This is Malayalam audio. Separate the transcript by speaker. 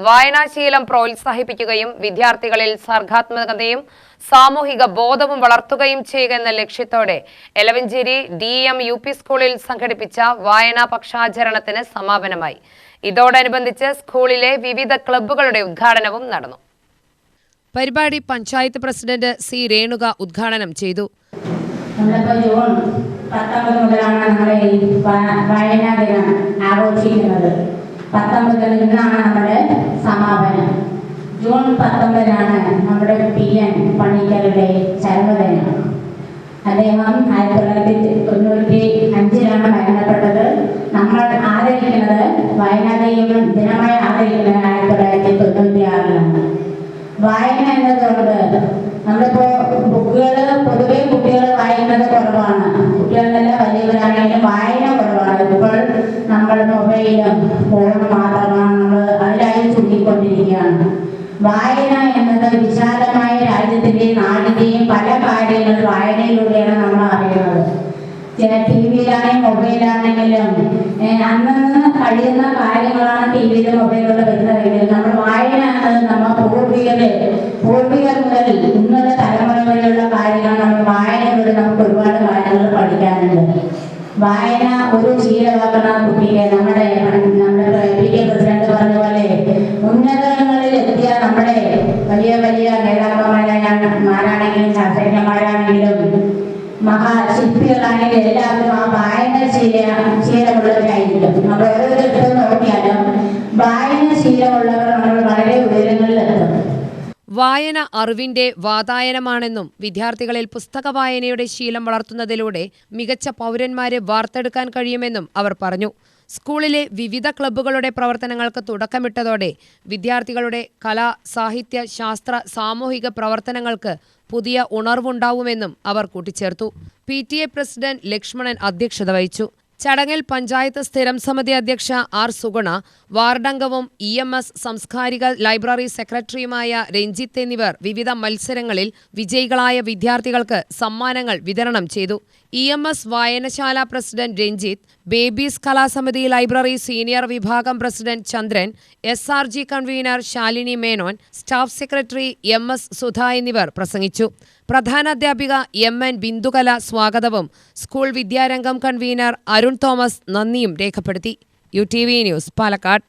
Speaker 1: വായനാശീലം പ്രോത്സാഹിപ്പിക്കുകയും വിദ്യാർത്ഥികളിൽ സർഗാത്മകതയും സാമൂഹിക ബോധവും വളർത്തുകയും ചെയ്യുക എന്ന ലക്ഷ്യത്തോടെ എലവഞ്ചേരി DM UP സ്കൂളിൽ സംഘടിപ്പിച്ച വായനാ പക്ഷാചരണത്തിന് സമാപനമായി. ഇതോടനുബന്ധിച്ച് സ്കൂളിലെ വിവിധ ക്ലബ്ബുകളുടെ ഉദ്ഘാടനവും നടന്നു. പരിപാടി പഞ്ചായത്ത് പ്രസിഡന്റ് C. രേണുക ഉദ്ഘാടനം ചെയ്തു.
Speaker 2: ജൂൺ 19 മുതലാണ് നമ്മുടെ വായനാ ദിനം ആഘോഷിക്കുന്നത്. 19 ഇന്നാണ് നമ്മുടെ സമാപനം. ജൂൺ 19 നമ്മുടെ PN പണിക്കരുടെ ചരമദിനം. അദ്ദേഹം 1995 മരണപ്പെട്ടത്. നമ്മൾ ആദരിക്കുന്നത് വായനാ ദിനമായി ആദരിക്കുന്നത് 1996 വായന എന്നതുകൊണ്ട് നമ്മളിപ്പോ ബുക്കുകൾ പൊതുവെ കുട്ടികൾ വായിക്കുന്നത് കുറവാണ്. കുട്ടികളെല്ല വലിയവരാണെങ്കിലും വായന കുറവാണ്. ഇപ്പോൾ നമ്മൾ മൊബൈലും ഫോണും മാത്രമാണ് നമ്മൾ അതിലായി ചുരുക്കിക്കൊണ്ടിരിക്കുകയാണ്. വായന എന്നത് വിശാലമായ രാജ്യത്തിന്റെയും നാടിന്റെയും പല കാര്യങ്ങൾ വായനയിലൂടെയാണ് നമ്മൾ അറിയുന്നത്. TV-യിലാണെങ്കിലും മൊബൈലാണെങ്കിലും അന്നന്ന് കഴിയുന്ന കാര്യങ്ങളാണ് TV-യിലും മൊബൈലിലൂടെ വരുന്നതെങ്കിൽ നമ്മൾ വായന എന്നത് നമ്മൾ പൂർവികർ മുതൽ ഇന്നുള്ള തലമുറ വരെയുള്ള കാര്യങ്ങൾ നമ്മൾ വായനയിലൂടെ നമുക്ക് ഒരുപാട് കാര്യങ്ങൾ പഠിക്കാനുണ്ട്. വായന ഒരു ശീലമാക്കുന്ന കുട്ടിയെ നമ്മുടെ PK പ്രസിഡന്റ് പറഞ്ഞ പോലെ ഉന്നതങ്ങളിൽ എത്തിയ നമ്മുടെ വലിയ വലിയ നേതാക്കന്മാരാണെങ്കിലും ശാസ്ത്രജ്ഞന്മാരാണെങ്കിലും മഹാശില്പികളാണെങ്കിലും എല്ലാവരും ആ വായന ശീലമുള്ളവരായിരിക്കും. നമ്മൾ ഓരോരുത്തരും നോക്കിയാലും വായന ശീലമുള്ളവർ നമ്മൾ വളരെ ഉയരങ്ങളിലെത്തും.
Speaker 1: വായന അറിവിന്റെ വാതായനമാണെന്നും വിദ്യാർത്ഥികളിൽ പുസ്തക വായനയുടെ ശീലം വളർത്തുന്നതിലൂടെ മികച്ച പൗരന്മാരെ വാർത്തെടുക്കാൻ കഴിയുമെന്നും അവർ പറഞ്ഞു. സ്കൂളിലെ വിവിധ ക്ലബ്ബുകളുടെ പ്രവർത്തനങ്ങൾക്ക് തുടക്കമിട്ടതോടെ വിദ്യാർത്ഥികളുടെ കലാ, സാഹിത്യ, ശാസ്ത്ര, സാമൂഹിക പ്രവർത്തനങ്ങൾക്ക് പുതിയ ഉണർവുണ്ടാവുമെന്നും അവർ കൂട്ടിച്ചേർത്തു. PTA പ്രസിഡന്റ് ലക്ഷ്മണൻ അധ്യക്ഷത വഹിച്ചു. ചടങ്ങിൽ പഞ്ചായത്ത് സ്ഥിരം സമിതി അധ്യക്ഷ R. സുഗുണ, വാർഡംഗവും EMS സാംസ്കാരിക ലൈബ്രറി സെക്രട്ടറിയുമായ രഞ്ജിത്ത് എന്നിവർ വിവിധ മത്സരങ്ങളിൽ വിജയികളായ വിദ്യാർത്ഥികൾക്ക് സമ്മാനങ്ങൾ വിതരണം ചെയ്തു. EMS വായനശാല പ്രസിഡന്റ് രഞ്ജിത്ത്, ബേബീസ് കലാസമിതി ലൈബ്രറി സീനിയർ വിഭാഗം president Chandran, SRG convener Shalini Menon, staff secretary MS Sudha എന്നിവർ പ്രസംഗിച്ചു. പ്രധാനാധ്യാപിക MN ബിന്ദുകല സ്വാഗതവും സ്കൂൾ വിദ്യാരംഗം കൺവീനർ അരുൺ തോമസ് നന്ദിയും രേഖപ്പെടുത്തി. UTV news, Palakkad.